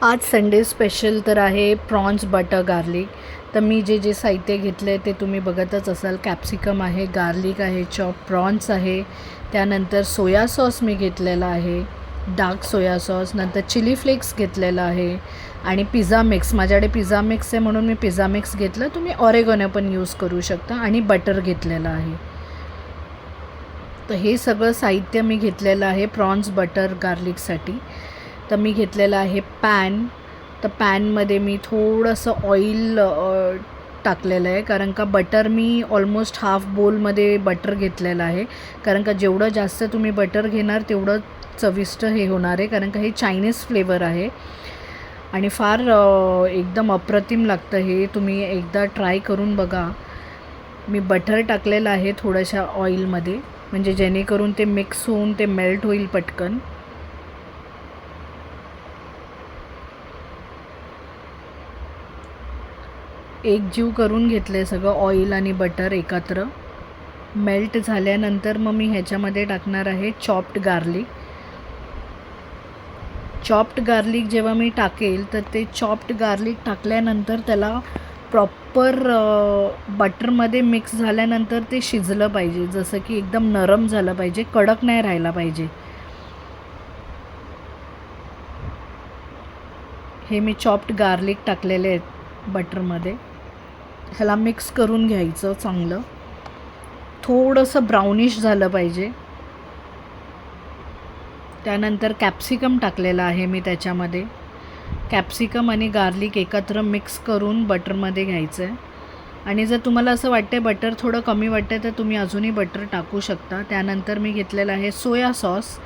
आज Sunday special तर आहे प्रॉन्स बटर गार्लिक. तर मी जे साहित्य घेतलं आहे ते तुम्ही बघतच असाल. कॅप्सिकम आहे, गार्लिक आहे, चॉप प्रॉन्स आहे, त्यानंतर सोया सॉस मी घेतलेला आहे, डार्क सोया सॉस, नंतर चिली फ्लेक्स घेतलेला आहे आणि पिझ्झा मिक्स. माझ्याकडे पिझ्झा मिक्स आहे म्हणून मी पिझ्झा मिक्स घेतलं. तुम्ही ऑरेगनो पण यूज करू शकता आणि बटर घेतलेलं आहे. तर हे सगळं साहित्य मी घेतलेलं आहे प्रॉन्स बटर गार्लिकसाठी. तर मी घेतलेलं आहे पॅन. तर पॅनमध्ये मी थोडंसं ऑइल टाकलेलं आहे, कारण का बटर मी ऑलमोस्ट हाफ बोलमध्ये बटर घेतलेलं आहे. कारण का जेवढं जास्त तुम्ही बटर घेणार तेवढं चविष्ट हे होणार आहे, कारण का हे चायनीज फ्लेवर आहे आणि फार एकदम अप्रतिम लागतं हे. तुम्ही एकदा ट्राय करून बघा. मी बटर टाकलेलं आहे थोड्याशा ऑइलमध्ये, म्हणजे जेणेकरून ते मिक्स होऊन ते मेल्ट होईल पटकन. एकजीव करून घेतलं आहे सगळं ऑइल आणि बटर एकत्र. मेल्ट झाल्यानंतर मग मी ह्याच्यामध्ये टाकणार आहे चॉप्ड गार्लिक. चॉप्ड गार्लिक जेव्हा मी टाकेल तर ते चॉप्ड गार्लिक टाकल्यानंतर त्याला प्रॉपर बटरमध्ये मिक्स झाल्यानंतर ते शिजलं पाहिजे, जसं की एकदम नरम झालं पाहिजे, कडक नाही राहायला पाहिजे. हे मी चॉप्ड गार्लिक टाकलेले आहेत बटरमध्ये. ह्याला मिक्स करून घ्यायचं चांगलं. थोडंसं ब्राउनिश झालं पाहिजे. त्यानंतर कॅप्सिकम टाकलेलं आहे मी त्याच्यामध्ये. कॅप्सिकम आणि गार्लिक एकत्र मिक्स करून बटरमध्ये घ्यायचं आहे. आणि जर तुम्हाला असं वाटतं बटर थोडं कमी वाटतं तर तुम्ही अजूनही बटर टाकू शकता. त्यानंतर मी घेतलेलं आहे सोया सॉस,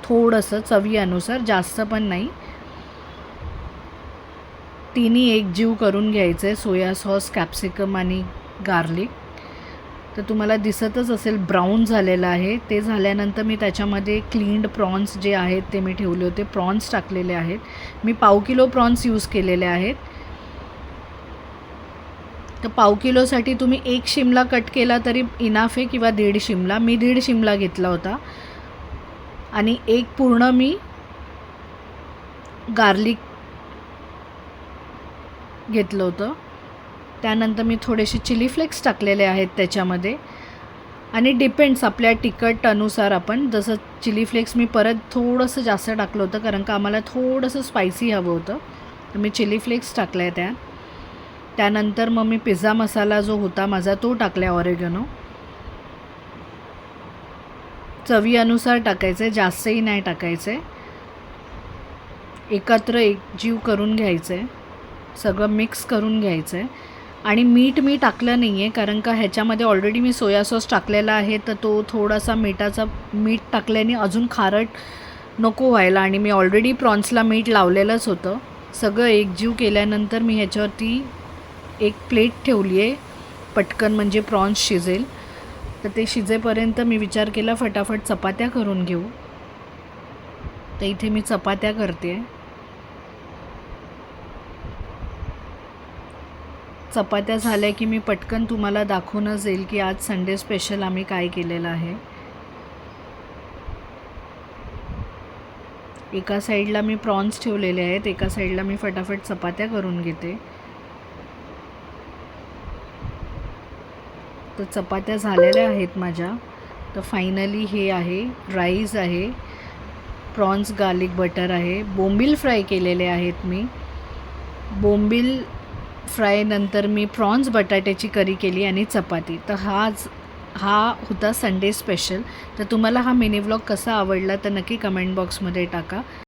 थोडंसं चवीनुसार, जास्त पण नाही. तिन्ही एकजीव करून घ्यायचं आहे, सोया सॉस, कॅप्सिकम आणि गार्लिक. तर तुम्हाला दिसतच असेल ब्राऊन झालेलं आहे. ते झाल्यानंतर मी त्याच्यामध्ये क्लीन्ड प्रॉन्स जे आहेत ते मी ठेवले होते, प्रॉन्स टाकलेले आहेत. मी 1/2 किलो प्रॉन्स यूज केलेले आहेत. तर 1/2 किलोसाठी तुम्ही 1 शिमला कट केला तरी इनाफ आहे, किंवा 1.5 शिमला. मी 1.5 शिमला घेतला होता आणि एक पूर्ण मी गार्लिक घेतलं होतं. त्यानंतर मी थोडेसे चिली फ्लेक्स टाकलेले आहेत त्याच्यामध्ये. आणि डिपेंड्स आपल्या तिखट अनुसार आपण, जसं चिली फ्लेक्स मी परत थोडंसं जास्त टाकलं होतं कारण का आम्हाला थोडंसं स्पायसी हवं होतं, तर मी चिली फ्लेक्स टाकल्या आहे त्यानंतर मग मी पिझ्झा मसाला जो होता माझा तो टाकला, ऑरेगनो. चवीनुसार टाकायचं आहे, जास्तही नाही टाकायचं आहे. एकत्र एकजीव करून घ्यायचं आहे, सगळं मिक्स करून घ्यायचं आहे. आणि मीठ मी टाकलं नाही आहे कारण का ह्याच्यामध्ये ऑलरेडी मी सोया सॉस टाकलेला आहे, तर तो थोडासा मीठ टाकल्याने अजून खारट नको व्हायला, आणि मी ऑलरेडी प्रॉन्सला मीठ लावलेलंच होतं. सगळं एकजीव केल्यानंतर मी ह्याच्यावरती एक प्लेट ठेवली आहे पटकन, म्हणजे प्रॉन्स शिजेल. तर ते शिजेपर्यंत मी विचार केला फटाफट चपात्या करून घेऊ. तर इथे मी चपात्या करते. चपात्या झाल्या की मी पटकन तुम्हाला दाखवूनच येईल की आज संडे स्पेशल आम्ही काय केलेलं आहे. एका साईडला मी प्रॉन्स ठेवलेले आहेत, एका साईडला मी फटाफट चपात्या करून घेते. तर चपात्या झालेल्या आहेत माझ्या. तर फायनली हे आहे, राईस आहे, प्रॉन्स गार्लिक बटर आहे, बोंबील फ्राय केलेले आहेत मी. बोंबील फ्राय नंतर मी प्रॉन्स बटाट्याची करी केली आणि चपाती. तर हा होता संडे स्पेशल. तर तुम्हाला हा मिनी व्लॉग कसा आवडला तर नक्की कमेंट बॉक्समध्ये टाका.